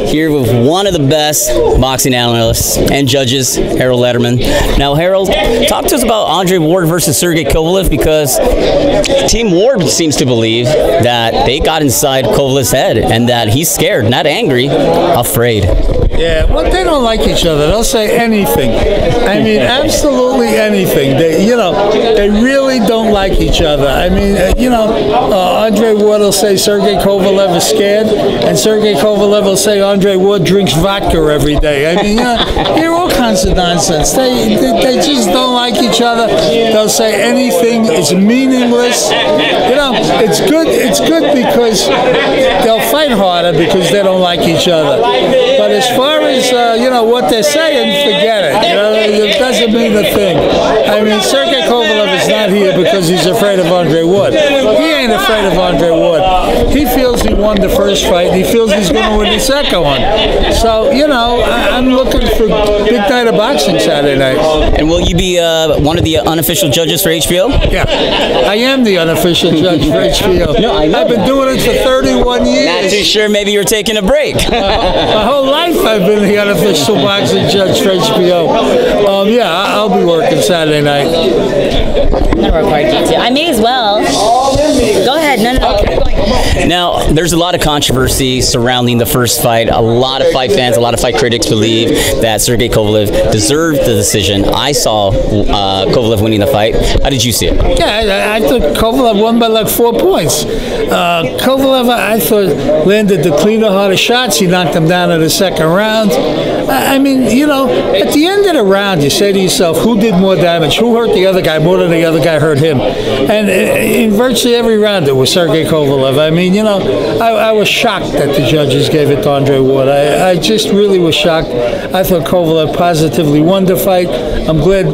here with one of the best boxing analysts and judges, Harold LEDERMAN. Now, Harold, talk to us about Andre Ward versus Sergey Kovalev, because Team Ward seems to believe that they got inside Kovalev's head and that he's scared, not angry, afraid. Yeah, well, they don't like each other. They'll say anything. I mean, absolutely anything. They, you know, they really don't like each other. I mean, you know, Andre Ward will say Sergey Kovalev is scared, and Sergey Kovalev will say Andre Ward drinks vodka every day. I mean, you know, hear all kinds of nonsense. They just don't like each other. They'll say anything. It's meaningless. You know, it's good. It's good because they'll fight harder because they don't like each other. But as far as you know, what they're saying, forget it. You know, it doesn't mean a thing. I mean, Sergey Kovalev is not here because he's afraid of Andre Ward. He ain't afraid of Andre Ward. He feels he won the first fight. He feels he's going to win the second one. So, you know, I'm looking for big night of boxing Saturday night. And will you be one of the unofficial judges for HBO? Yeah, I am the unofficial judge for HBO. No, I know I've been doing it for 31 years. Not too sure. Maybe you're taking a break. My whole life I've been the unofficial boxing judge for HBO. Yeah, I'll be working Saturday night. I'm gonna record you too. I may as well. Go ahead. No. Okay. Now, there's a lot of controversy surrounding the first fight. A lot of fight fans, a lot of fight critics believe that Sergey Kovalev deserved the decision. I saw Kovalev winning the fight. How did you see it? Yeah, I thought Kovalev won by like 4 points. Kovalev, I thought, landed the cleaner, harder shots. He knocked him down in the second round. I mean, you know, at the end of the round, you say to yourself, who did more damage? Who hurt the other guy more than the other guy hurt him? And in virtually every round, it was Sergey Kovalev. I mean, you know, I was shocked that the judges gave it to Andre Ward. I just really was shocked. I thought Kovalev positively won the fight. I'm glad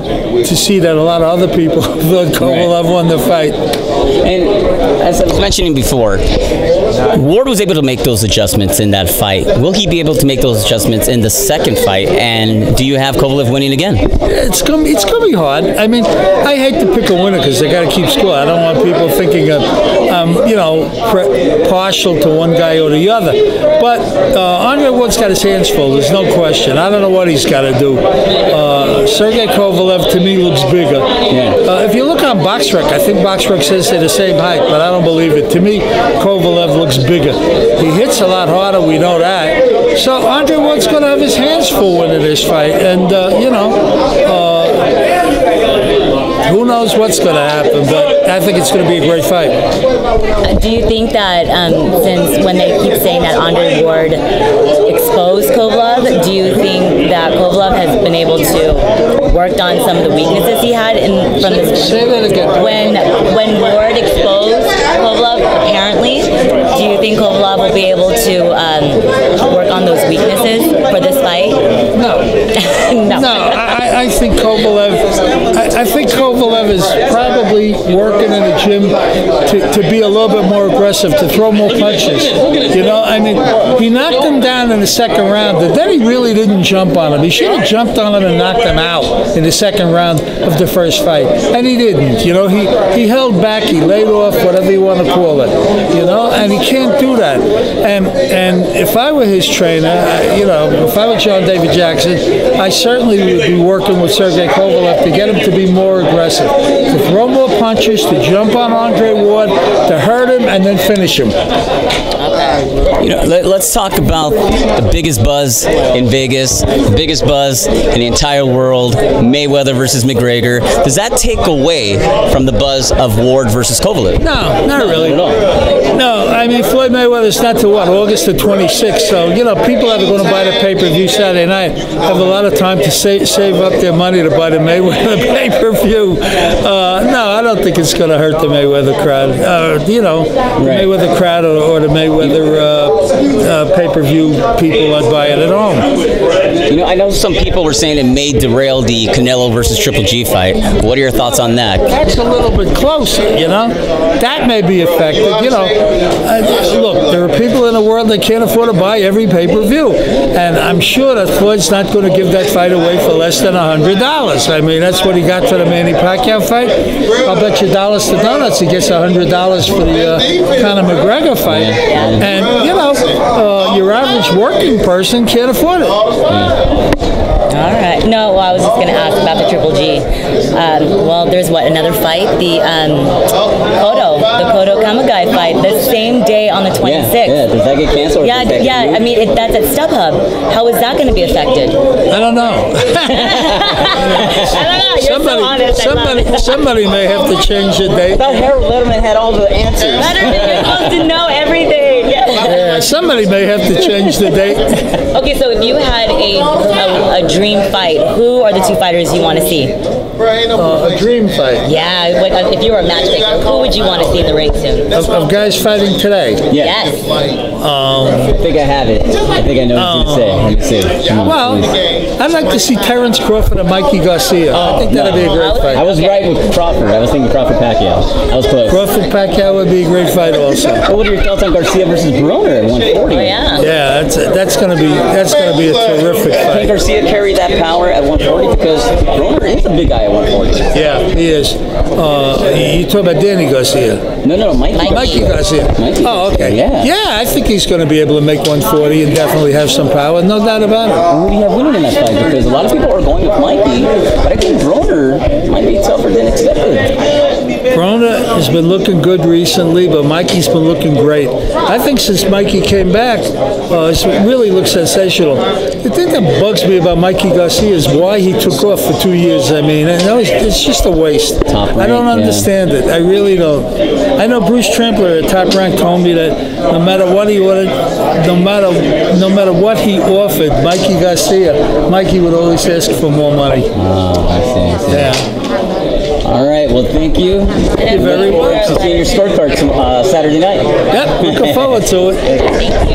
to see that a lot of other people thought Kovalev won the fight. And as I was mentioning before, Ward was able to make those adjustments in that fight. Will he be able to make those adjustments in the second fight? And do you have Kovalev winning again? It's gonna be hard. I mean, I hate to pick a winner because they got to keep score. I don't want people thinking of, you know, partial to one guy or the other. But Andre Ward's got his hands full. There's no question. I don't know what he's got to do. Sergey Kovalev to me looks bigger. Yeah. If you look on BoxRec, I think BoxRec says they're the same height, but I don't believe it. To me, Kovalev looks bigger. He hits a lot harder. We know that. So Andre Ward's going to have his hands full winning this fight, and you know. Who knows what's going to happen, but I think it's going to be a great fight. Do you think that since when they keep saying that Andre Ward exposed Kovalev, do you think that Kovalev has been able to work on some of the weaknesses he had from this? Say that again. When Ward exposed Kovalev, apparently, do you think Kovalev will be able to work on those weaknesses for this fight? No. No. I think Kovalev. I think Kovalev is probably working in the gym to be a little bit more aggressive, to throw more punches. You know, I mean, he knocked him down in the second round, but then he really didn't jump on him. He should have jumped on him and knocked him out in the second round of the first fight, and he didn't. You know, he held back, he laid off, whatever you want to call it. You know, and he can't do that. And if I were his trainer, you know, if I were John David Jackson, I certainly would be working with Sergey Kovalev to get him to be more aggressive, to throw more punches, to jump on Andre Ward, to hurt him, and then finish him. You know, let's talk about the biggest buzz in Vegas, the biggest buzz in the entire world, Mayweather versus McGregor. Does that take away from the buzz of Ward versus Kovalev? No, not really. No, I mean, Floyd Mayweather's not till what, August the 26th, so, you know, people that are going to buy the pay-per-view Saturday night have a lot of time to save up their money to buy the Mayweather pay-per-view. No, I don't think it's going to hurt the Mayweather crowd. You know, the Mayweather crowd or the Mayweather pay-per-view people that buy it at home. You know, I know some people were saying it may derail the Canelo versus Triple G fight. What are your thoughts on that? That's a little bit closer, you know. That may be affected, you know. Look, there are people in the world that can't afford to buy every pay-per-view, and I'm sure that Floyd's not going to give that fight away for less than $100. I mean, that's what he got for the Manny Pacquiao fight. I'll bet you dollars to donuts he gets $100 for the Conor McGregor fight. And, your average working person can't afford it. All right. No, well, I was just going to ask about the Triple G. Well, there's another fight, the Cotto Kamagai fight, the same day on the 26th. Yeah. Does that get canceled? Yeah. I mean, that's at StubHub. How is that going to be affected? I don't know. You're so honest. Somebody may have to change the date. I thought Harold Letterman had all the answers. Letterman, you're supposed to know everything. Yeah, somebody may have to change the date. Okay, so if you had a dream fight, who are the two fighters you want to see? A dream fight. Yeah, if you were a matchmaker, who would you want to see in the ring soon? Of guys fighting today? Yes. I think I have it. I think I know what you're going to say. Let me see. Well, I'd like to see Terrence Crawford and Mikey Garcia. I think that'd be a great fight. I was right with Crawford. I was thinking Crawford-Pacquiao. I was close. Crawford-Pacquiao would be a great fight also. What are your thoughts on Garcia versus Broner at 140? Oh, yeah. Yeah, that's gonna be a terrific fight. Can Garcia carry that power at 140? Because Broner is a big guy at 140. Yeah, he is. You talk about Danny Garcia? No, Mikey Garcia. Oh, okay. Yeah, I think he's going to be able to make 140 and definitely have some power. No doubt about it. Who do you have winning in that fight? Because a lot of people are going with Mikey, but I think Broner might be tougher than expected. Broner has been looking good recently, but Mikey's been looking great. I think since Mikey came back, it's really looked sensational. The thing that bugs me about Mikey Garcia is why he took off for 2 years. I mean, it's just a waste. I don't understand it. I really don't. I know Bruce Trampler at Top Rank told me that no matter what he ordered, no matter what he offered, Mikey would always ask for more money. Oh, I see. Yeah. All right. Well, thank you. Thank you very much. To seeing your scorecard Saturday night. Yep. Looking forward to it. Thank you.